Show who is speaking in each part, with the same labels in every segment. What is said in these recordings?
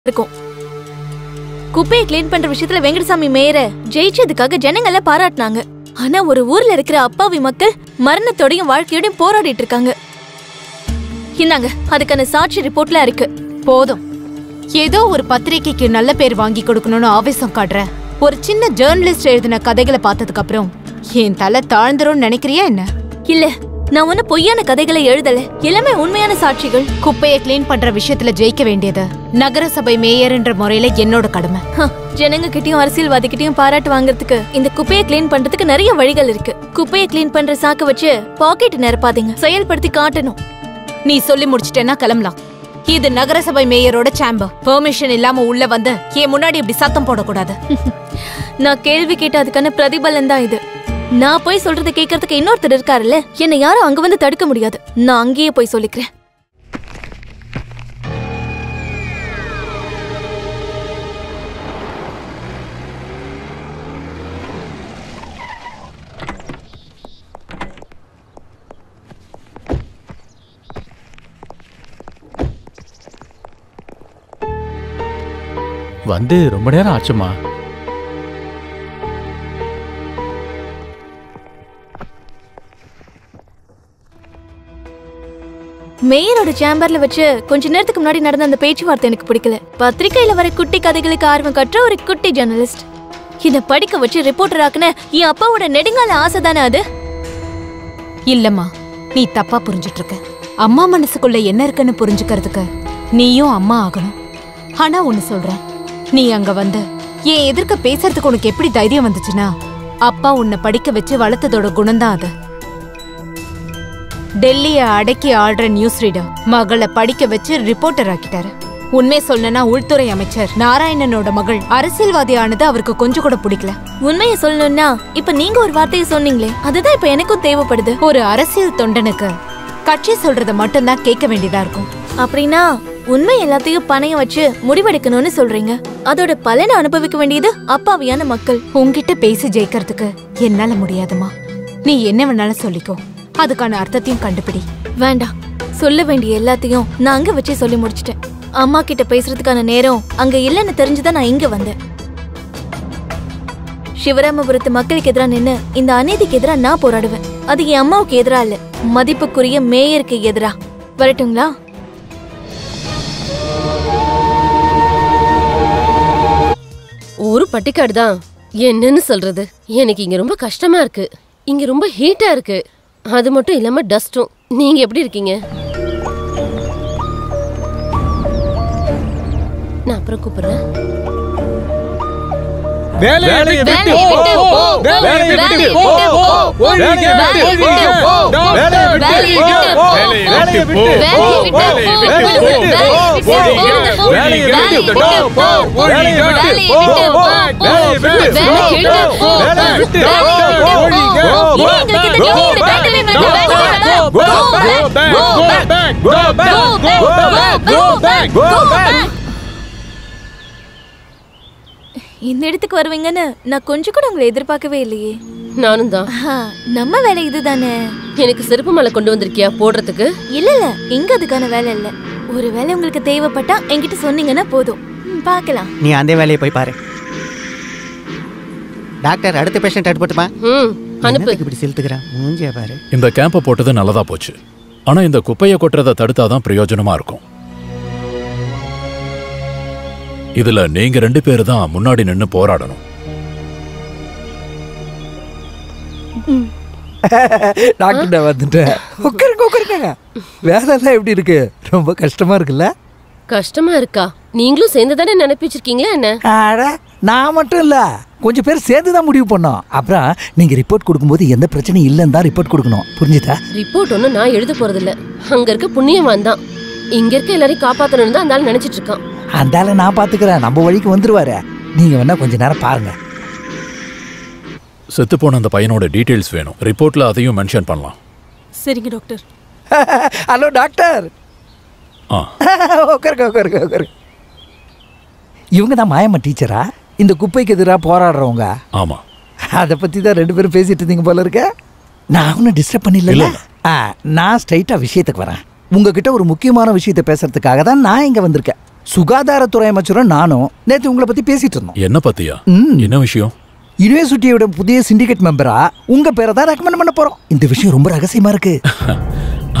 Speaker 1: இருக்கும். குப்பையை கிளீன் பண்ற விஷயத்துல வெங்கடசாமி மேயர ஜெயிச்சதுக்காக ஜனங்கள பாராட்டினாங்க. ஆனா ஒரு ஊர்ல இருக்கிற அப்பாவி மக்கள் மரணத்தோடையும் வாழ்க்கையோடையும் போராடிட்டு இருக்காங்க. இந்தாங்க அதுக்கான சாட்சி ரிப்போர்ட்ல இருக்கு.
Speaker 2: போதும், ஏதோ ஒரு பத்திரிகைக்கு நல்ல பேர் வாங்கி கொடுக்கணும்னு ஆவேசம் காட்டுற ஒரு சின்ன ஜேர்னலிஸ்ட் எழுதின கதைகளை பார்த்ததுக்கு அப்புறம் என் தலை தாழ்ந்துரும் நினைக்கிறியா என்ன?
Speaker 1: இல்ல, நான் ஒன்னும் பொய்யான கதைகளை எழுதல. எல்லாமே உண்மையான சாட்சிகள்.
Speaker 2: குப்பையை கிளீன் பண்ற விஷயத்துல ஜெயிக்க வேண்டியது நகரசபை மேயர்ன்ற முறையில என்னோட கடமை.
Speaker 1: ஜனங்க கிட்டயும் அரசியல்வாதிகிட்டயும் பாராட்டு வாங்குறதுக்கு இந்த குப்பையை கிளீன் பண்றதுக்கு நிறைய வழிகள் இருக்கு. குப்பையை கிளீன் பண்ற சாக்க வச்சு பாக்கெட் நிரப்பாதீங்க, செயல்படுத்தி காட்டணும்.
Speaker 2: நீ சொல்லி முடிச்சிட்டேன்னா கிளம்பலாம். இது நகரசபை மேயரோட சேம்பர். பெர்மிஷன் இல்லாம உள்ள வந்து என் முன்னாடி இப்படி சத்தம் போடக்கூடாது.
Speaker 1: நான் கேள்வி கேட்ட அதுக்கான பிரதிபலன் தான் இது. நான் போய் சொல்றதை கேட்கறதுக்கு இன்னொருத்தர் இருக்காருல்ல, என்னை யாரும் அங்க வந்து தடுக்க முடியாது. நான் அங்கேயே போய் சொல்லிக்கிறேன்.
Speaker 3: வந்து ரொம்ப நேரம் ஆச்சுமா.
Speaker 1: மேயரோட சேம்பர்ல வச்சு கொஞ்ச நேரத்துக்கு முன்னாடி நடந்த அந்த பேச்சுவார்த்தை எனக்கு பிடிக்கல. பத்திரிகையில வர குட்டி கதைகளுக்கு ஆர்வம் கற்ற ஒரு குட்டி ஜர்னலிஸ்ட் இத படிக்க வச்சு ரிப்போர்ட்டர் ஆக்குன என் அப்பாவோட நெடுங்கால ஆசை தானே அது?
Speaker 2: இல்லம்மா, நீ தப்பா புரிஞ்சிட்டு இருக்க. அம்மா மனசுக்குள்ள என்ன இருக்குன்னு புரிஞ்சுக்கிறதுக்கு நீயும் அம்மா ஆகணும். ஆனா ஒண்ணு சொல்றேன், நீ அங்க வந்து என் எதிர்க்க பேசுறதுக்கு உனக்கு எப்படி தைரியம் வந்துச்சுன்னா அப்பா உன்னை படிக்க வச்சு வளர்த்ததோட குணம்தான் அது. டெல்லிய அடக்கி ஆடுற நியூஸ் ரீடர் மகளை படிக்க வச்சு ரிப்போர்ட்டர் ஆக்கிட்டாரு. உண்மை சொல்லனா உள்துறை அமைச்சர் நாராயணனோட மகள் அரசியல்வாதி ஆனது அவருக்கு கொஞ்சம் கூட பிடிக்கல.
Speaker 1: உண்மையை சொல்லணும்னா இப்ப நீங்க ஒரு வார்த்தையை சொன்னீங்களே, அதுதான் இப்ப எனக்கும் தேவைப்படுது.
Speaker 2: ஒரு அரசியல் தொண்டனுக்கு கட்சி சொல்றத மட்டும்தான் கேட்க வேண்டியதா இருக்கும்.
Speaker 1: அப்படின்னா உண்மை எல்லாத்தையும் பணையம் வச்சு முடிவெடுக்கணும்னு சொல்றீங்க. அதோட பலனை அனுபவிக்க வேண்டியது அப்பாவியான மக்கள்.
Speaker 2: உன்கிட்ட பேசி ஜெயிக்கிறதுக்கு என்னால முடியாதுமா. நீ என்ன வேணாலும் சொல்லிக்கோ, அதுக்கான அர்த்தத்தையும் கண்டுபிடி.
Speaker 1: வேண்டாம், சொல்ல வேண்டிய எல்லாத்தையும் நான் அங்க வச்சே சொல்லி முடிச்சிட்டேன். அம்மா கிட்ட பேசுறதுக்கான நேரம் அங்க இல்லைன்னு தெரிஞ்சுதான் நான் இங்க வந்தேன். சிவராமபுரத்து மக்களுக்கு எதிராக நின்னு இந்த அநீதிக்கு எதிராக நான் போராடுவேன். அது என் அம்மாவுக்கு எதிரா இல்ல, மதிப்புக்குரிய மேயருக்கு எதிரா. வரட்டுங்களா?
Speaker 4: ஒரு பட்டிக்காடு தான். என்னன்னு சொல்றது, எனக்கு இங்க ரொம்ப கஷ்டமா இருக்கு. இங்க ரொம்ப ஹீட்டா இருக்கு. அது மட்டும் இல்லாம டஸ்டும். நீங்க எப்படி இருக்கீங்க? நான் அப்புறம் கூப்பிடுறேன்.
Speaker 1: இந்த இடத்துக்கு வருவீங்கன்னு நான் கொஞ்சம் கூட உங்களை எதிர்பார்க்கவே இல்லையே.
Speaker 4: நானும் தான்.
Speaker 1: நம்ம வேலை இதுதானே.
Speaker 4: எனக்கு செருப்பு மலை கொண்டு வந்திருக்கியா போடுறதுக்கு?
Speaker 1: இல்ல இல்ல, இங்க அதுக்கான வேலை இல்ல. ஒரு வேலை உங்களுக்கு தேவைப்பட்டா என்கிட்ட சொன்னீங்கன்னா போதும், பார்க்கலாம்.
Speaker 5: நீ அந்த வேலையை போய் பாரு. டாக்டர், அடுத்த பேஷண்ட் அனுப்பட்டுமா?
Speaker 4: அனுப்பு.
Speaker 5: இப்படி செலுத்துக்கிறேன், மூஞ்சியா பாரு.
Speaker 6: இந்த கேம்பை போட்டது நல்லதா போச்சு. ஆனா இந்த குப்பையை கொட்டுறதை தடுத்தாதான் பிரயோஜனமா இருக்கும். இதுல நீங்க 2 பேரு தான் முன்னாடி நின்னு போராடணும்.
Speaker 7: டாக்டர் வந்துட்டேன். உட்காருங்க. வேலைலாம் எப்படி இருக்கு? ரொம்ப கஷ்டமா இருக்குல்ல?
Speaker 4: கஷ்டமா இருக்கா? நீங்களும் சேர்ந்து தானே நினைப்பிச்சிருக்கீங்களா என்ன?
Speaker 7: நான் மட்டும் இல்ல, கொஞ்சம் பேர் சேர்ந்து தான் முடிவு பண்ணோம். அப்புறம் நீங்க ரிப்போர்ட் கொடுக்கும்போது எந்த பிரச்சனையும் இல்லைன்னு தான் ரிப்போர்ட் கொடுக்கணும், புரிஞ்சுதா?
Speaker 4: ரிப்போர்ட் ஒன்னும் நான் எழுத போறது இல்ல. அங்க இருக்க புண்ணியவான் தான் இங்க இருக்க எல்லாரையும் காப்பாத்தணும்னு தான் அந்த நினைச்சிட்டு இருக்கான்.
Speaker 7: அந்தால நான் பாத்துக்கிறேன், நம்ம வழிக்கு வந்துருவாரு. நீங்க வேணா கொஞ்ச நேரம் பாருங்க.
Speaker 6: செத்து போன அந்த பையனோட டீடைல்ஸ் வேணும். ரிப்போர்ட்ல அதையும் மென்ஷன் பண்ணலாம்.
Speaker 1: சரிங்க டாக்டர்.
Speaker 7: Hello doctor. உட்காருங்க. இவங்க தான் மாயம்மா டீச்சரா? இந்த குப்பைக்கு எதிராக போராடுறவங்க?
Speaker 6: ஆமா.
Speaker 7: அதை பத்தி தான் 2 பேரும் பேசிட்டு இருந்தீங்க போல இருக்க. நான் ஒன்னும் டிஸ்டர்ப் பண்ணல. நான் ஸ்ட்ரைட்டா விஷயத்துக்கு வரேன். உங்ககிட்ட ஒரு முக்கியமான விஷயத்தை பேசுறதுக்காக தான் நான் இங்க வந்திருக்கேன். சுகாதாரத்துறை அமைச்சரும் நானும் நேத்து உங்களை பத்தி பேசிட்டு இருந்தோம்.
Speaker 6: என்ன பத்தியா? என்ன விஷயம்?
Speaker 7: யூனிவர்சிட்டியோட புதிய சிண்டிகேட் மெம்பரா உங்க பேரை தான் ரெக்கமெண்ட் பண்ண போறோம். இந்த விஷயம் ரொம்ப ரகசியமா இருக்கு.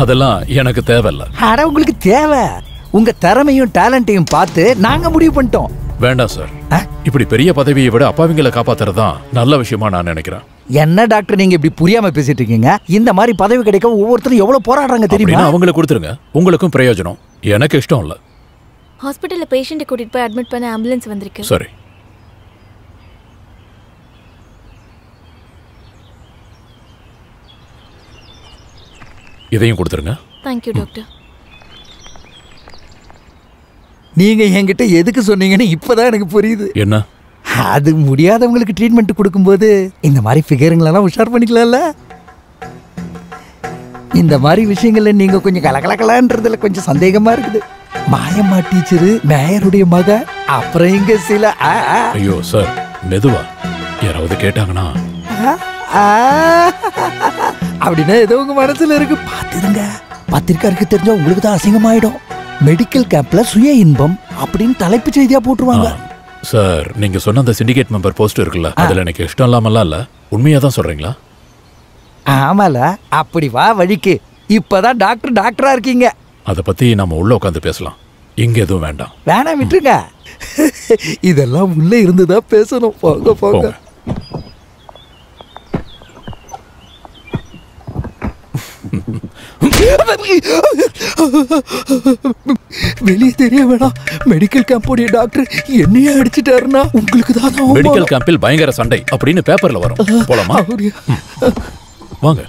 Speaker 6: அதெல்லாம் எனக்கு தேவையில்ல.
Speaker 7: அட உங்களுக்கு தேவை. உங்க திறமையும் டேலண்ட்டையும் பார்த்து நாங்க முடிவு பண்ணிட்டோம்.
Speaker 6: வேண்டாம் சார். இப்படி பெரிய பதவியை விட அப்பாவிங்களை காப்பாத்துறதுதான் நல்ல விஷயமா நான் நினைக்கிறேன்.
Speaker 7: என்ன டாக்டர் நீங்க இப்படி புரியாம பேசிட்டு இருக்கீங்க? இந்த மாதிரி பதவி கிடைக்க ஒவ்வொருத்தரும் எவ்வளவு போராடுறாங்க தெரியுமா?
Speaker 6: அவங்களுக்கு கொடுத்துருங்க, உங்களுக்கும் பிரயோஜனம். எனக்கு இஷ்டம் இல்ல.
Speaker 1: ஹாஸ்பிட்டல்ல பேஷண்ட்டை கூட்டிட்டு போய் அட்மிட் பண்ண ஆம்புலன்ஸ் வந்திருக்கு.
Speaker 6: சரி. இதையும் கொடுத்துருங்க.
Speaker 1: Thank you doctor.
Speaker 7: நீங்க என்கிட்ட எதுக்கு சொன்னீங்கன்னு இப்பதான் எனக்கு புரியுது.
Speaker 6: என்ன?
Speaker 7: அது முடியாதவங்களுக்கு ட்ரீட்மெண்ட் கொடுக்கும்போது இந்த மாதிரி ஃபிகருங்களெல்லாம் உஷார் பண்ணிக்கலாம்ல. இந்த மாதிரி விஷயங்கள்ல நீங்க கொஞ்சம் கலகலக்கலான்றதுல கொஞ்சம் சந்தேகமா இருக்குது. மாயம்மா டீச்சரு, மேயருடைய மக, அப்புறம் இங்க சில
Speaker 6: ஐயோ சார், மெதுவா. யாராவது கேட்டாங்கன்னா
Speaker 7: அப்படின்னா ஏதோ உங்க மனசுல இருக்கு. பாத்துருங்க, பத்திரிக்காருக்கு தெரிஞ்சா உங்களுக்கு தான் அசிங்கமாயிடும். மெடிக்கல் கேம்ப்ல சுய இன்பம் அப்படின்னு தலைப்பு செய்தியா போட்டுருவாங்க.
Speaker 6: சார், நீங்க சொன்ன அந்த சிண்டிகேட் மெம்பர் போஸ்ட் இருக்குல்ல, அதுல எனக்கு இஷ்டம் இல்லாமலாம் இல்ல. உண்மையா தான் சொல்றீங்களா?
Speaker 7: ஆமால. அப்படி வா வழிக்கு. இப்பதான் டாக்டரா இருக்கீங்க.
Speaker 6: அத பத்தி நம்ம உள்ள உட்காந்து பேசலாம். இங்க எதுவும் வேண்டாம்.
Speaker 7: வேணாம், விட்டுருங்க. இதெல்லாம் உள்ள இருந்துதான் பேசணும். போங்க போங்க. வெளியே தெரிய வேணாம். மெடிக்கல் கேம்போடைய டாக்டர் என்னையே அடிச்சிட்டாருன்னா உங்களுக்கு தான்.
Speaker 6: மெடிக்கல் கேம்பில் பயங்கர சண்டை அப்படின்னு பேப்பர்ல வரும். போலாமா? வாங்க.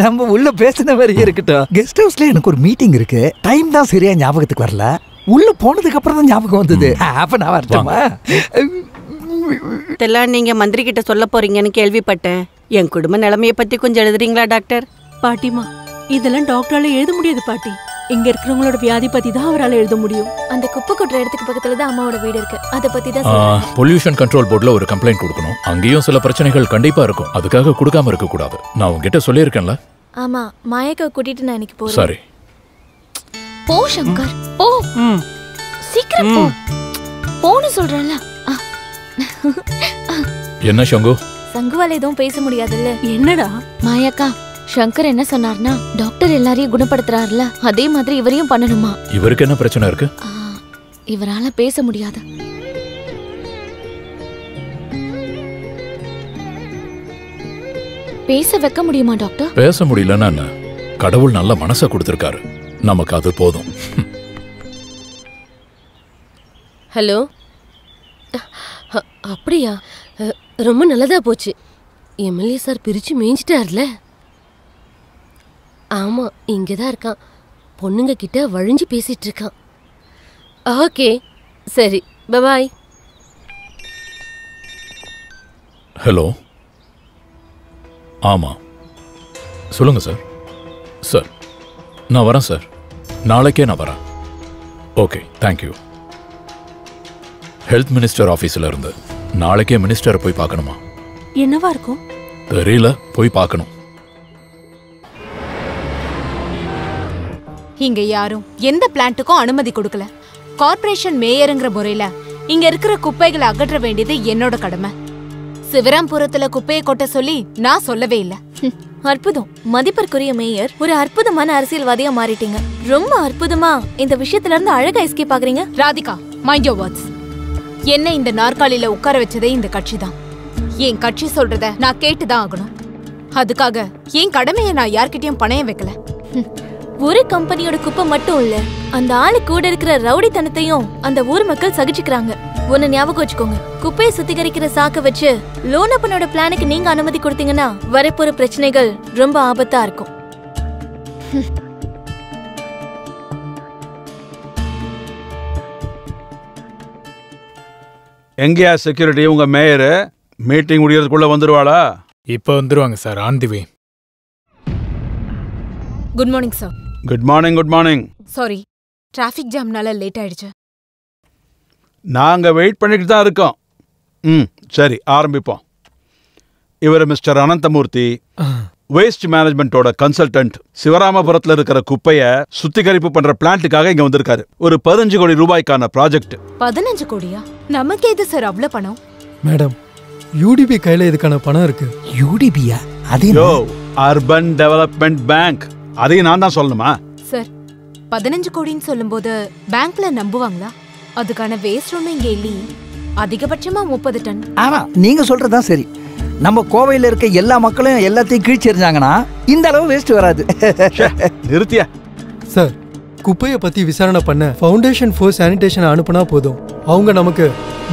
Speaker 7: நம்ம உள்ள பேசின வரையே இருக்கட்டும். கெஸ்ட் ஹவுஸ்ல எனக்கு ஒரு மீட்டிங் இருக்கு. டைம் தான் சரியா ஞாபகத்துக்கு வரல. உள்ள போனதுக்கு அப்புறம் தான் ஞாபகம் வந்தது. அப்ப நான் வரட்டுமா?
Speaker 3: இதெல்லாம் நீங்க மந்திரி கிட்ட சொல்ல போறீங்கன்னு கேள்விப்பட்டேன். என் குடும்ப நிலைமையை பத்தி கொஞ்சம் எழுதுறீங்களா டாக்டர்?
Speaker 8: பாட்டிமா, இதெல்லாம் டாக்டரால எழுத முடியாது பாட்டி. இங்க இருக்கிறவங்களோட வியாதி பத்தி தான் அவரால் எழுத முடியும்.
Speaker 1: அந்த குப்பை கொட்டுற இடத்துக்கு பக்கத்துல தான் அம்மாவோட வீடு இருக்கு. அத பத்தி தான்
Speaker 6: பொல்யூஷன் கண்ட்ரோல் போர்டுல ஒரு கம்ப்ளைண்ட் கொடுக்கணும். அங்கேயும் சில பிரச்சனைகள் கண்டிப்பா இருக்கும். அதுக்காக கொடுக்காம இருக்க கூடாது. நான் உங்ககிட்ட சொல்லியிருக்கேன்ல.
Speaker 1: ஆமா, மாயக்காவை கூட்டிட்டு நான் இன்னைக்கு போறேன்.
Speaker 6: சரி.
Speaker 1: போ சங்கர், போ. சீக்கிரம் போ. போன்னு சொல்றேன்ல.
Speaker 6: என்ன சங்கு?
Speaker 1: சங்குவால எதுவும் பேச முடியாதுல்ல.
Speaker 8: என்னடா
Speaker 1: மாயக்கா, சங்கர் என்ன சொன்னார்னா, டாக்டர் எல்லாரையும் குணப்படுத்துறாருல, அதே மாதிரி இவரையும் பண்ணணுமா.
Speaker 6: இவருக்கு என்ன பிரச்சனை இருக்கு?
Speaker 1: இவரால பேச முடியாது. பேச வைக்க முடியுமா டாக்டர்?
Speaker 6: பேச முடியலன்னா என்ன? கடவுள் நல்ல மனசை கொடுத்திருக்காரு. நமக்கு அது போதும்.
Speaker 4: ஹலோ. அப்படியா? ரொம்ப நல்லதா போச்சு. எம்எல்ஏ சார் பிரிச்சு மேய்ஞ்சிட்டார்ல. ஆமா, இங்கதான் இருக்கான். பொண்ணுங்க கிட்ட வழிஞ்சு பேசிட்டு இருக்கான். ஓகே, சரி, பாய்.
Speaker 6: ஹலோ. ஆமா, சொல்லுங்க சார். சார், நான் வரேன் சார். நாளைக்கே நான் வரேன். Okay, thank you. ஹெல்த் மினிஸ்டர் ஆஃபீஸில் இருந்து நாளைக்கே மினிஸ்டரை போய் பார்க்கணுமா?
Speaker 8: என்னவா இருக்கும்
Speaker 6: தெரியல, போய் பார்க்கணும்.
Speaker 2: இங்க யாரும் எந்த பிளான்ட்டுக்கும் அனுமதி கொடுக்கல. கார்ப்பரேஷன் மேயருங்கிற முறையில இங்க இருக்கிற குப்பைகளை அகற்ற வேண்டியது என்னோட கடமை. சிவராம்புரத்துல குப்பையை கொட்ட சொல்லி நான் சொல்லவே இல்ல.
Speaker 1: அற்புதம். மதிப்பிற்குரிய மேயர், ஒரு அற்புதமான அரசியல்வாதியா மாறிட்டீங்க. ரொம்ப அற்புதமா இந்த விஷயத்துல இருந்து அழகா எஸ்கேப் ஆகுறீங்க.
Speaker 2: Radhika, mind your words. என்ன இந்த நாற்காலியில உட்கார வச்சதே இந்த கட்சி தான். என் கட்சி சொல்றத நான் கேட்டுதான் ஆகணும். அதுக்காக என் கடமையை நான் யார்கிட்டயும் பணையம் வைக்கல.
Speaker 1: ஒரு கம்பெனியோட குப்பை மட்டும் இல்ல, அந்த ஆளு கூட இருக்கிற ரவுடித்தனத்தையும் அந்த ஊர் மக்கள் சகிச்சுக்கிறாங்க. ஒன்னு ஞாபகம் வச்சுக்கோங்க, குப்பையை சுத்திகரிக்கிற சாக்க வச்சு லோனப்பனோட பிளானுக்கு நீங்க அனுமதி கொடுத்தீங்கன்னா வரப்போற பிரச்சனைகள் ரொம்ப ஆபத்தா இருக்கும்.
Speaker 9: எங்கேயா செக்யூரிட்டி? உங்க மேயரு மீட்டிங் முடியறதுக்குள்ள வந்துருவாளா?
Speaker 10: இப்போ வந்துருவாங்க sir. On the way.
Speaker 2: Good morning sir.
Speaker 9: Good morning. Good morning.
Speaker 2: Sorry, traffic ஜாம்னால லேட் ஆயிடுச்சு.
Speaker 9: நாங்க வெயிட் பண்ணிட்டு தான் இருக்கோம். சரி, ஆரம்பிப்போம். இவர் மிஸ்டர் அனந்தமூர்த்தி, வேஸ்ட் மேனேஜ்மெண்டோட கன்சல்டன்ட் சிவராமபுரத்துல இருக்கிற குப்பைய சுத்திகரிப்பு பண்ற பிளான்ட்டுக்காக இங்க வந்திருக்காரு. ஒரு 15 கோடி ரூபாய்க்கான ப்ராஜெக்ட்.
Speaker 2: 15 கோடியா? நமக்கு எது சார் அவ்வளவு பணம்?
Speaker 11: மேடம், யூடிபி கையில இதுக்கான பணம் இருக்கு.
Speaker 7: யூடிபியா? அது
Speaker 9: யோ, அர்பன் டெவலப்மெண்ட் பேங்க். அதையும் நான் தான் சொல்லணுமா?
Speaker 2: சார், 15 கோடின்னு சொல்லும்போது பேங்க்ல நம்புவாங்களா? அதுக்கான வேஸ்ட் ஒன்றும் இங்க இல்லையே. அதிகபட்சமா 30 டன்.
Speaker 7: ஆமா, நீங்க சொல்றதுதான் சரி. நம்ம கோவையில இருக்க எல்லா மக்களும் எல்லாத்தையும் கீழ்ச்செறிஞ்சாங்கன்னா இந்த அளவு வேஸ்ட் வராது.
Speaker 9: நிறுத்தியா
Speaker 11: சார், குப்பையை பத்தி விசாரணை பண்ண ஃபவுண்டேஷன் ஃபார் சானிடேஷன் அனுப்புனா போதும். அவங்க நமக்கு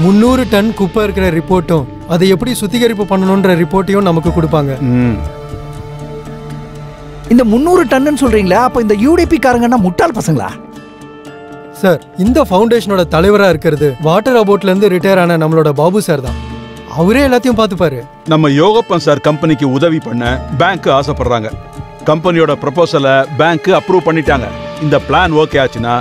Speaker 11: 300 டன் குப்பை இருக்கிற ரிப்போர்ட்டும் அதை எப்படி சுத்திகரிப்பு பண்ணணும்ன்ற ரிப்போர்ட்டையும் நமக்கு கொடுப்பாங்க.
Speaker 7: இந்த 300 டன்னு சொல்றீங்களா? அப்ப இந்த யூடிபி காரங்கன்னா முட்டாள் பசங்களா?
Speaker 11: சார், இந்த ஃபவுண்டேஷனோட தலைவரா இருக்கிறது வாட்டர் அபோட்ல இருந்து ரிட்டையர் ஆன நம்மளோட பாபு சார் தான். அவரே எல்லாத்தையும் பார்த்துப்பாரு.
Speaker 9: நம்ம யோகப்பன் சார் கம்பெனிக்கு உதவி பண்ண பேங்க் ஆசைப்படுறாங்க. கம்பெனியோட ப்ரொபோசலை பேங்க் அப்ரூவ் பண்ணிட்டாங்க. இந்த பிளான் ஓகே ஆச்சுன்னா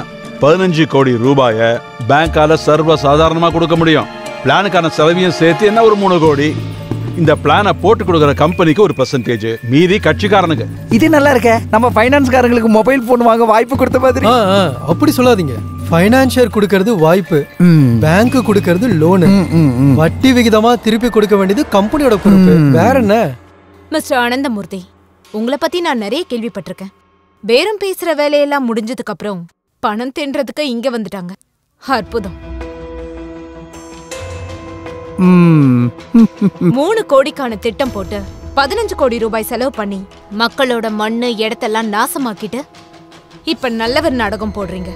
Speaker 9: 15 கோடி ரூபாயை பேங்கால சர்வ சாதாரணமா கொடுக்க முடியும். பிளானுக்கான செலவையும் சேர்த்து என்ன ஒரு 3 கோடி. இந்த பிளானை போட்டு கொடுக்குற கம்பெனிக்கு ஒரு பெர்சன்டேஜ், மீதி கட்சிக்காரனுக்கு.
Speaker 7: இது நல்லா இருக்க. நம்ம ஃபைனான்ஸ்காரங்களுக்கு மொபைல் போன் வாங்க வாய்ப்பு கொடுத்த மாதிரி.
Speaker 11: அப்படி சொல்லாதீங்க. ஃபைனான்சியர் கொடுக்கறது வாய்ப்பு, பேங்க் கொடுக்கறது லோனு. வட்டி விகிதமா திருப்பி கொடுக்க வேண்டியது கம்பெனியோட பொறுப்பு. வேற என்ன?
Speaker 2: மிஸ்டர் ஆனந்தமூர்த்தி, உங்களை பத்தி நான் நிறைய கேள்விப்பட்டிருக்கேன். பேரம் பேசுற வேலையெல்லாம் முடிஞ்சதுக்கு அப்புறம் பணம் தின்றதுக்கு இங்க வந்துட்டாங்க. அற்புதம். 3 கோடிக்கான திட்டம் போட்டு 15 கோடி ரூபாய் செலவு பண்ணி மக்களோட மண்ணு இடத்தெல்லாம் நாசமாக்கிட்டு இப்ப நல்லவர் நாடகம் போடுறீங்க.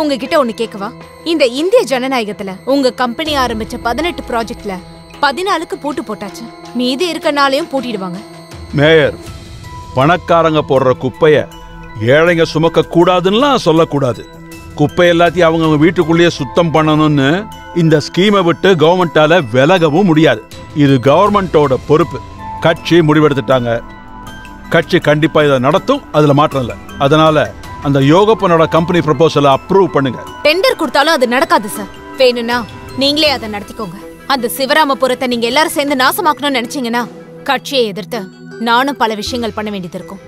Speaker 2: உங்ககிட்ட ஒண்ணு கேட்கவா? இந்த இந்திய ஜனநாயகத்துல உங்க கம்பெனி ஆரம்பிச்ச 18 ப்ராஜெக்ட்ல 14க்கு பூட்டு போட்டாச்சு. மீதி இருக்க நாளையும் பூட்டிடுவாங்க.
Speaker 9: மேயர், பணக்காரங்க போடுற குப்பைய ஏழைங்க சுமக்க கூடாதுன்னா சொல்லக்கூடாது. குப்பை எல்லாத்தையும் அவங்க வீட்டுக்குள்ளேயே சுத்தம் பண்ணணும்னு இந்த ஸ்கீமை விட்டு கவர்மெண்டால விலகவும் முடியாது. இது கவர்மெண்டோட பொறுப்பு. கட்சி முடிவெடுத்துட்டாங்க. கட்சி கண்டிப்பா இதை நடத்தும், அதுல மாற்றம் இல்லை. அதனால அந்த யோகப்பனோட கம்பெனி ப்ரொபோசலை அப்ரூவ் பண்ணுங்க.
Speaker 2: டெண்டர் கொடுத்தாலும் அது நடக்காது சார். வேணும்னா நீங்களே அதை நடத்திக்கோங்க. அந்த சிவராமபுரத்தை நீங்க எல்லாரும் சேர்ந்து நாசமாக்கணும்னு நினைச்சீங்கன்னா கட்சியை எதிர்த்து நானும் பல விஷயங்கள் பண்ண வேண்டியது இருக்கும்.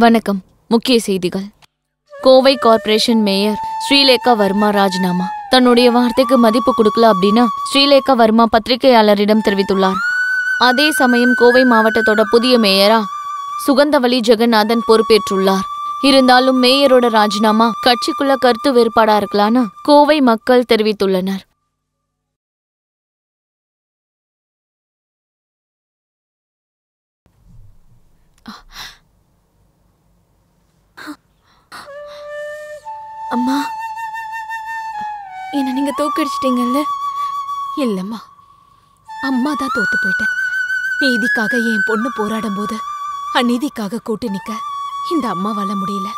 Speaker 12: வணக்கம். முக்கிய செய்திகள். கோவை கார்ப்பரேஷன் மேயர் ஸ்ரீலேகா வர்மா ராஜினாமா. தன்னுடைய வார்த்தைக்கு மதிப்பு கொடுக்கல அப்படின்னு ஸ்ரீலேகா வர்மா பத்திரிகையாளரிடம் தெரிவித்துள்ளார். அதே சமயம் கோவை மாவட்டத்தோட புதிய மேயரா சுகந்தவலி ஜெகநாதன் பொறுப்பேற்றுள்ளார். இருந்தாலும் மேயரோட ராஜினாமா கட்சிக்குள்ள கருத்து வேறுபாடா இருக்கலான்னு கோவை மக்கள் தெரிவித்துள்ளனர்.
Speaker 1: அம்மா, என்ன நீங்க தோக்கடிச்சிட்டீங்கல்ல?
Speaker 2: இல்லம்மா, அம்மா தான் தோத்து போயிட்டேன். நீதிக்காக என் பொண்ணு போராடும் போது அநீதிக்காக கூட்டு நிக்க இந்த அம்மாவால முடியல.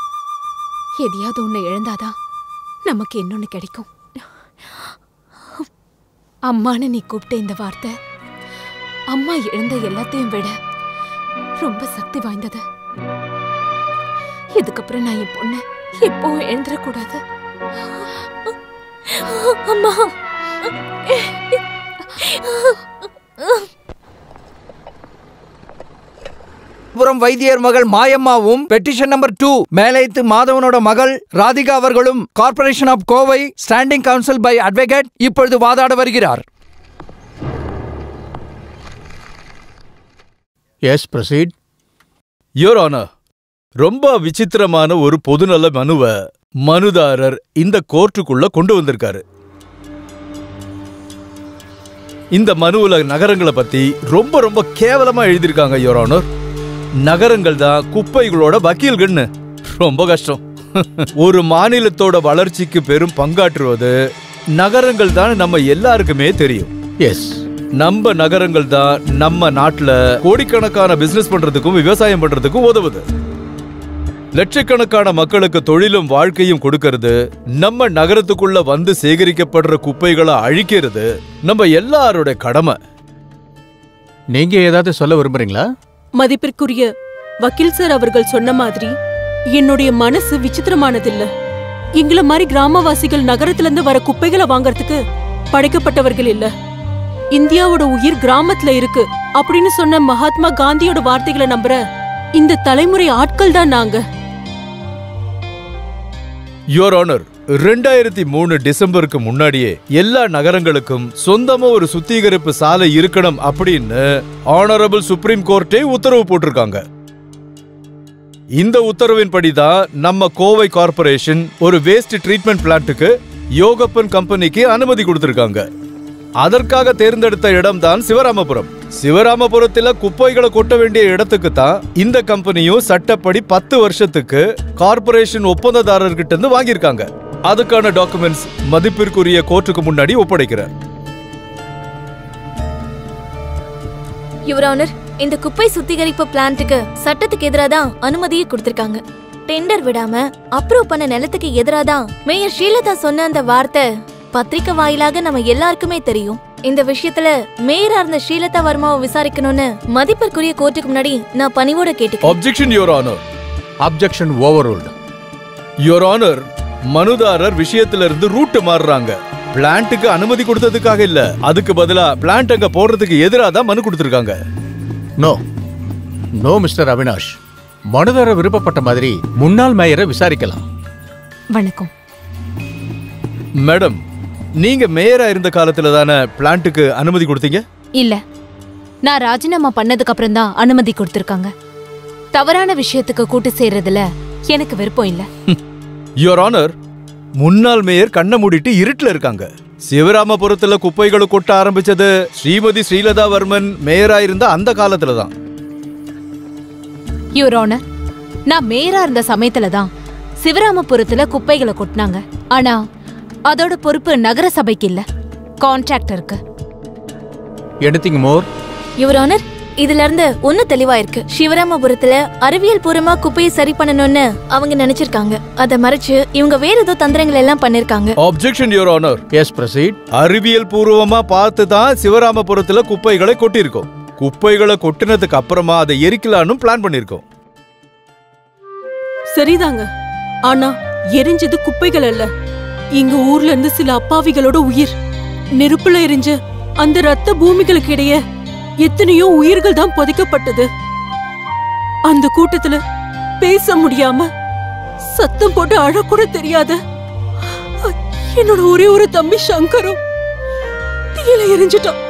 Speaker 2: எதையாவது ஒண்ணு இழந்தாதான் நமக்கு இன்னொன்னு கிடைக்கும். அம்மான்னு நீ கூப்பிட்ட இந்த வார்த்தை அம்மா இழந்த எல்லாத்தையும் விட ரொம்ப சக்தி வாய்ந்தது. இதுக்கப்புறம் நான் என் பொண்ணு எப்பவும் எழுந்துடக்கூடாது.
Speaker 1: அம்மா,
Speaker 7: வைத்தியர் மகள் மாயம்மாவும் பெட்டிஷன் நம்பர் 2 மேலைத்து மாதவனோட மகள் ராதிகா அவர்களும் corporation of Kovai standing council by advocate இப்பொழுது வாதாட வருகிறார்.
Speaker 13: S, proceed. யுவர் ஆனர், ரொம்ப விசித்திரமான ஒரு பொதுநல மனுவை மனுதாரர் இந்த கோர்ட்டுக்குள்ள கொண்டு வந்திருக்காரு. இந்த மனுவுல நகரங்களை பத்தி ரொம்ப ரொம்ப கேவலமா எழுதியிருக்காங்க. யுவர் ஆனர், நகரங்கள் தான் குப்பைகளோட வக்கீல்கள்னு. ரொம்ப கஷ்டம். ஒரு மாநிலத்தோட வளர்ச்சிக்கு பெரும் பங்காற்றுவது நகரங்கள் தான் நம்ம எல்லாருக்குமே தெரியும். எஸ், நம்ம நகரங்கள் தான் நம்ம நாட்டுல கோடிக்கணக்கான பிசினஸ் பண்றதுக்கும் விவசாயம் பண்றதுக்கும் உதவுது. லட்சக்கணக்கான மக்களுக்கு தொழிலும் வாழ்க்கையும் கொடுக்கறது, நம்ம நகரத்துக்குள்ள வந்து சேகரிக்கப்படுற குப்பைகளை அழிக்கிறது நம்ம எல்லாரோட கடமை.
Speaker 14: நீங்க ஏதாவது சொல்ல விரும்புறீங்களா?
Speaker 8: மதிப்பிற்குரிய வக்கீல் சார் அவர்கள் சொன்ன மாதிரி என்னுடைய மனசு விசித்திரமானதில்ல. எங்களை மாதிரி கிராமவாசிகள் நகரத்துல இருந்து வர குப்பைகளை வாங்கறதுக்கு படைக்கப்பட்டவர்கள் இல்ல. இந்தியாவோட உயிர் கிராமத்துல இருக்கு அப்படின்னு சொன்ன மகாத்மா காந்தியோட வார்த்தைகளை நம்புற இந்த தலைமுறை ஆட்கள் தான் நாங்க.
Speaker 13: யுவர் ஆனர், 2003 டிசம்பருக்கு முன்னாடியே எல்லா நகரங்களுக்கும் சொந்தமா ஒரு சுத்திகரிப்பு சாலை இருக்கணும் அப்படின்னு ஆனரபிள் சுப்ரீம் கோர்ட்டே உத்தரவு போட்டிருக்காங்க. இந்த உத்தரவின்படிதான் நம்ம கோவை கார்பரேஷன் ஒரு வேஸ்ட் ட்ரீட்மெண்ட் பிளான்ட்டுக்கு யோகப்பன் கம்பெனிக்கு அனுமதி கொடுத்திருக்காங்க. அதற்காக தேர்ந்தெடுத்த இடம் தான் சிவராமபுரம். சிவராமபுரத்துல குப்பைகளை கொட்ட வேண்டிய இடத்துக்கு தான் இந்த கம்பெனியும் சட்டப்படி 10 வருஷத்துக்கு கார்பரேஷன் ஒப்பந்ததாரர்கிட்ட இருந்து வாங்கியிருக்காங்க. அதுக்கான டாக்குமெண்ட்ஸ் மதிப்பிற்குரிய கோர்ட்டுக்கு முன்னாடி ஒப்படைக்கிறேன்.
Speaker 1: யுவர் ஆனர், இந்த குப்பை சுத்திகரிப்பு பிளான்ட்டுக்கு சட்டத்துக்கு எதிராதான் அனுமதியை கொடுத்திருக்காங்க. டெண்டர் விடாம அப்ரூவ் பண்ண நிலத்துக்கு எதிராதான் மேயர் ஸ்ரீலதா சொன்ன அந்த வார்த்தை பத்திரிக்கை வாயிலாக நம்ம எல்லாருக்குமே தெரியும். இந்த விஷயத்துல மேயரா இருந்த ஸ்ரீலதா வர்மாவை விசாரிக்கணும்னு மதிப்பிற்குரிய கோர்ட்டுக்கு முன்னாடி நான் பணிவோட கேட்டேன்.
Speaker 13: Objection your honour.
Speaker 14: Objection overruled.
Speaker 13: Your honour, மனுதாரர் விஷயத்துல இருந்து ரூட் மாறுறாங்க. பிளான்ட்டுக்கு அனுமதி கொடுத்ததுக்காக இல்ல, அதுக்கு பதிலா பிளான்ட் அங்க போடுறதுக்கு எதிராக தான் மனு கொடுத்திருக்காங்க.
Speaker 14: நோ நோ மிஸ்டர் அவினாஷ், மனுதாரர் விருப்பப்பட்ட மாதிரி முன்னாள் மேயரை விசாரிக்கலாம்.
Speaker 2: வணக்கம்
Speaker 13: மேடம், நீங்க மேயரா இருந்த காலத்துல தானே பிளான்ட்டுக்கு அனுமதி கொடுத்தீங்க?
Speaker 2: இல்ல, நான் ராஜினாமா பண்ணதுக்கு அப்புறம் தான் அனுமதி கொடுத்திருக்காங்க. தவறான விஷயத்துக்கு கூட்டு சேர்றதுல எனக்கு விருப்பம் இல்ல.
Speaker 13: யுவர் ஆனர், முன்னாள் மேயர் கண்ணை மூடிட்டு இருட்டுல இருக்காங்க. சிவராமபுரத்துல குப்பைகளை கொட்ட ஆரம்பிச்சது ஸ்ரீமதி ஸ்ரீலதா வர்மன் மேயரா இருந்த அந்த காலத்துல தான்.
Speaker 2: யுவர் ஆனர், நான் மேயரா இருந்த சமயத்துல தான் சிவராமபுரத்துல குப்பைகளை கொட்டினாங்க. ஆனா அதோட பொறுப்பு நகர சபைக்கு இல்ல, கான்ட்ராக்டருக்கு.
Speaker 14: Anything more?
Speaker 1: யுவர் ஆனர், இதுல இருந்து ஒண்ணு தெளிவா இருக்கு. சிவராமபுரத்துல அறிவியல் பூர்வமா குப்பையை சரி பண்ணணும்னு அவங்க நினைச்சிருக்காங்க. அதை மறைச்சு இவங்க வேற ஏதோ தந்திரங்கள் எல்லாம் பண்ணிருக்காங்க.
Speaker 13: Objection your honour.
Speaker 14: Yes proceed.
Speaker 13: அறிவியல் பூர்வமா பார்த்து தான் சிவராமபுரத்துல குப்பைகளை கொட்டியிருக்கோம். குப்பைகளை கொட்டினதுக்கு அப்புறமா அதை எரிக்கலான்னு பிளான் பண்ணிருக்கோம்.
Speaker 8: சரிதாங்க, ஆனா எரிஞ்சது குப்பைகள் அல்ல, எங்க ஊர்ல இருந்து சில அப்பாவிகளோட உயிர். நெருப்புல எரிஞ்ச அந்த ரத்த பூமிகளுக்கு இடையே எத்தனையோ உயிர்கள் தான் புதைக்கப்பட்டது. அந்த கூட்டத்துல பேச முடியாம சத்தம் போட்டு அழக்கூட தெரியாத என்னோட ஒரே ஒரு தம்பி சங்கரும் தீயில எரிஞ்சிட்டான்.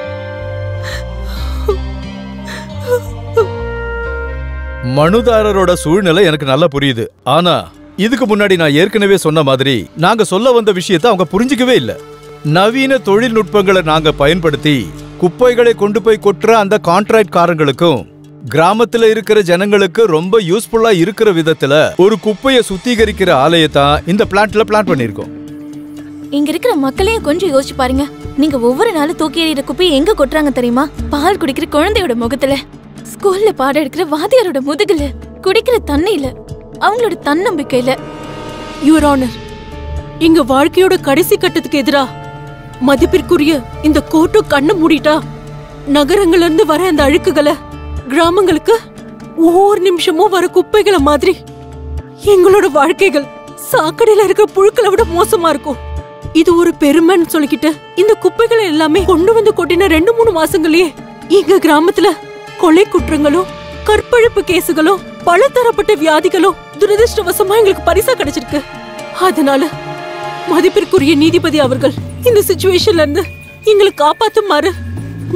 Speaker 13: மனுதாரரோட சூழ்நிலை எனக்கு நல்லா புரியுது. ஆனா இதுக்கு முன்னாடி நான் ஏற்கனவே சொன்ன மாதிரி நாங்க சொல்ல வந்த விஷயத்தை அவங்க புரிஞ்சிக்கவே இல்ல. நவீன தொழில்நுட்பங்களை நாங்க பயன்படுத்தி குப்பைகளை கொண்டு போய் கொட்டுற அந்த கான்ட்ராக்ட் காரங்களுக்கும் கிராமத்துல இருக்கிற ஜனங்களுக்கு ரொம்ப யூஸ்ஃபுல்லா இருக்கிற விதத்துல ஒரு குப்பையை சுத்திகரிக்கிற ஆலயத்தான் இந்த பிளான்ட்ல பிளான் பண்ணிருக்கோம்.
Speaker 1: இங்க இருக்கிற மக்களையும் கொஞ்சம் யோசிச்சு பாருங்க. நீங்க ஒவ்வொரு நாளும் தூக்கி எறிகிற குப்பையை எங்க கொட்டுறாங்க தெரியுமா? பால் குடிக்கிற குழந்தையோட முகத்துல, ஸ்கூல்ல பாடம் எடுக்கிற வாத்தியாரோட முதுகுல, குடிக்கிற தண்ணியில, அவங்களோட தன்னம்பிக்கையில.
Speaker 8: யுவர் ஆனர், எங்க வாழ்க்கையோட கடைசி கட்டத்துக்கு எதிரா மதிப்பிற்குரிய இந்த கோர்ட்டும் கண்ணை மூடிட்டா நகரங்கள்ல இருந்து வர அந்த அழுக்குகளை கிராமங்களுக்கு ஒவ்வொரு நிமிஷமும் வர குப்பைகளை மாதிரி எங்களோட வாழ்க்கைகள் சாக்கடையில இருக்கிற புழுக்களை விட மோசமா இருக்கும். இது ஒரு பெருமைன்னு சொல்லிக்கிட்டு இந்த குப்பைகளை எல்லாமே கொண்டு வந்து கொட்டின 2-3 மாசங்களே எங்க கிராமத்துல கொலை குற்றங்களும் கற்பழிப்பு கேசுகளும் பலதரப்பட்ட வியாதிகளும் துரதிருஷ்டவசமா எங்களுக்கு பரிசா கிடைச்சிருக்கு. அதனால மதிப்பிற்குரிய நீதிபதி அவர்கள் இந்த சிச்சுவேஷன்ல இருந்து எங்களை காப்பாத்துமாறு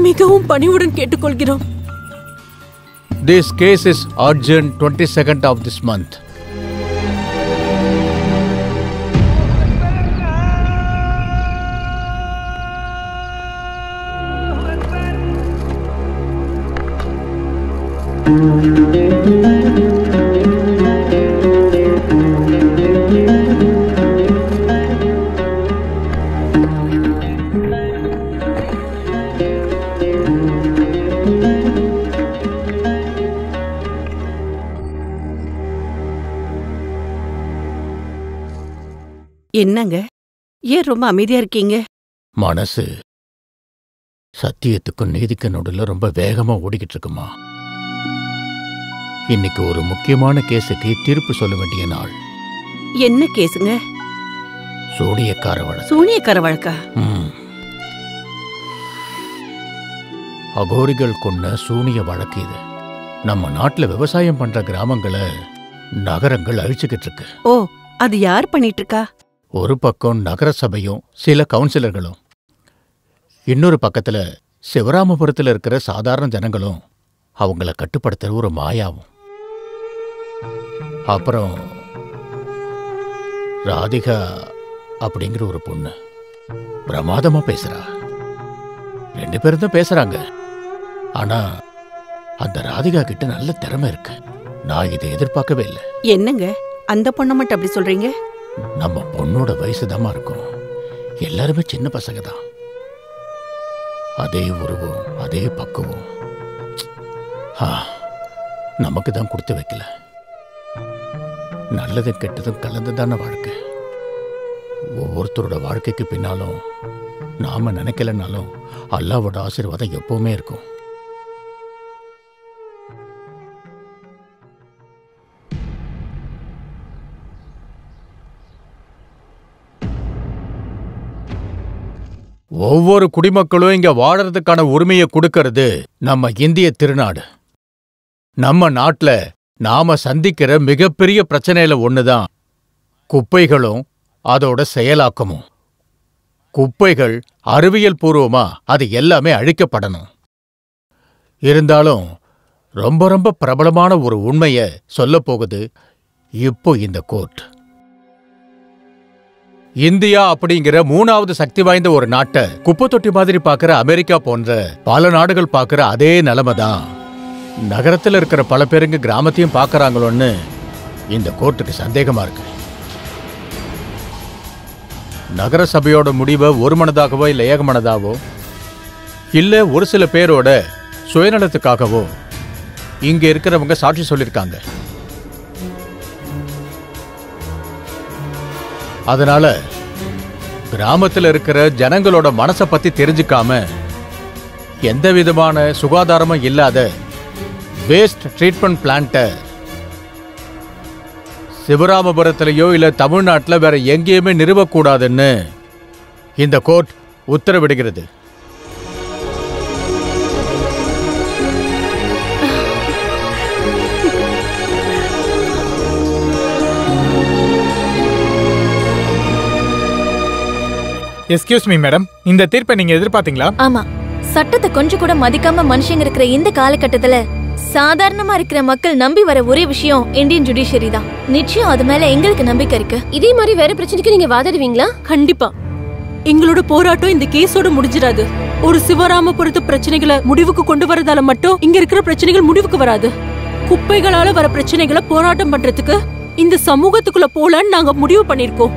Speaker 8: மிகவும் பணிவுடன் கேட்டுக்கொள்கிறோம்.
Speaker 14: This case is urgent 22nd of this month.
Speaker 3: என்னங்க, ஏன் ரொம்ப அமைதியா இருக்கீங்க?
Speaker 14: மனசு சத்தியத்துக்கும் நீதிக்கும் நடுவில் ரொம்ப வேகமா ஓடிக்கிட்டு இருக்குமா. இன்னைக்கு ஒரு முக்கியமான கேஸுக்கு தீர்ப்பு சொல்ல வேண்டிய நாள்.
Speaker 3: என்ன கேஸுங்க?
Speaker 14: சூனியக்கார வழக்கு.
Speaker 3: சூனியக்கார வழக்கா?
Speaker 14: அகோரிகள் கொண்ட சூனிய வழக்கு இது. நம்ம நாட்டுல விவசாயம் பண்ற கிராமங்களை நகரங்கள் அழிச்சுக்கிட்டு இருக்கு.
Speaker 3: ஓ, அது யார் பண்ணிட்டு இருக்கா?
Speaker 14: ஒரு பக்கம் நகர சபையும் சில கவுன்சிலர்களும், இன்னொரு பக்கத்துல சிவராமபுரத்தில் இருக்கிற சாதாரண ஜனங்களும் அவங்கள கட்டுப்படுத்துற ஒரு மாயாவும். அப்புறம் ராதிகா அப்படிங்கிற ஒரு பொண்ணு பிரமாதமா பேசுறா. 2 பேரும் தான் பேசுறாங்க. ஆனா அந்த ராதிகா கிட்ட நல்ல திறமை இருக்கு. நான் இதை எதிர்பார்க்கவே இல்லை.
Speaker 3: என்னங்க அந்த பொண்ணை மட்டும் அப்படி சொல்றீங்க?
Speaker 14: நம்ம பொண்ணோட வயசுதாமா இருக்கும். எல்லாருமே சின்ன பசங்க தான். அதே உருவம், அதே பக்குவம். நமக்கு தான் கொடுத்து வைக்கல. நல்லதும் கெட்டதும் கலந்துதான வாழ்க்கை. ஒவ்வொருத்தரோட வாழ்க்கைக்கு பின்னாலும் நாம நினைக்கலனாலும் அல்லாவோட ஆசீர்வாதம் எப்பவுமே இருக்கும். ஒவ்வொரு குடிமக்களும் இங்க வாழறதுக்கான உரிமையை கொடுக்கறது நம்ம இந்திய திருநாடு. நம்ம நாட்டுல நாம சந்திக்கிற மிகப்பெரிய பிரச்சனையில ஒண்ணுதான் குப்பைகளும் அதோட செயலாக்கமும். குப்பைகள் அறிவியல் பூர்வமா அது எல்லாமே அழிக்கப்படணும். இருந்தாலும் ரொம்ப ரொம்ப பிரபலமான ஒரு உண்மைய சொல்ல போகுது இப்போ இந்த கோர்ட். இந்தியா அப்படிங்கிற 3வது சக்தி வாய்ந்த ஒரு நாட்டை குப்பை தொட்டி மாதிரி பார்க்கிற அமெரிக்கா போன்ற பல நாடுகள் பார்க்கிற அதே நிலைமை தான் நகரத்தில் இருக்கிற பல பேருங்க கிராமத்தையும் பார்க்கறாங்களோன்னு இந்த கோர்ட்டுக்கு சந்தேகமா இருக்கு. நகர சபையோட முடிவை ஒருமனதாகவோ இல்லை ஏகமனதாவோ இல்லை ஒரு சில பேரோட சுயநலத்துக்காகவோ இங்க இருக்கிறவங்க சாட்சி சொல்லியிருக்காங்க. அதனால கிராமத்தில் இருக்கிற ஜனங்களோட மனசை பத்தி தெரிஞ்சுக்காம எந்த விதமான சுகாதாரமும் இல்லாத வேஸ்ட் ட்ரீட்மெண்ட் பிளான்ட்டை சிவராமபுரத்திலேயோ இல்ல தமிழ்நாட்டில் வேற எங்கேயுமே நிறுவக்கூடாதுன்னு இந்த கோர்ட் உத்தரவிடுகிறது.
Speaker 10: எஸ்கியூஸ் மீ மேடம், இந்த தீர்ப்பை நீங்க எதிர்பார்த்தீங்களா?
Speaker 1: ஆமா, சட்டத்தை கொஞ்சம் கூட மதிக்காம மனுஷங்க இருக்கிற இந்த காலகட்டத்துல சாதாரணமா இருக்கிற மக்கள் நம்பி வர ஒரே விஷயம் இந்தியன் ஜுடிஷியரி தான். நிச்சயம் அது மேல எங்களுக்கு நம்பிக்கை இருக்கு.
Speaker 4: இதே மாதிரி வேற பிரச்சனைக்கு நீங்க வாதாடுவீங்களா?
Speaker 8: கண்டிப்பா. எங்களோட போராட்டம் இந்த கேஸோட முடிஞ்சிடாது. ஒரு சிவராமபுரத்து பிரச்சனைகளை முடிவுக்கு கொண்டு வரதால மட்டும் இங்க இருக்கிற பிரச்சனைகள் முடிவுக்கு வராது. குப்பைகளால வர பிரச்சனைகளை போராட்டம் பண்றதுக்கு இந்த சமூகத்துக்குள்ள போலான்னு நாங்க முடிவு பண்ணிருக்கோம்.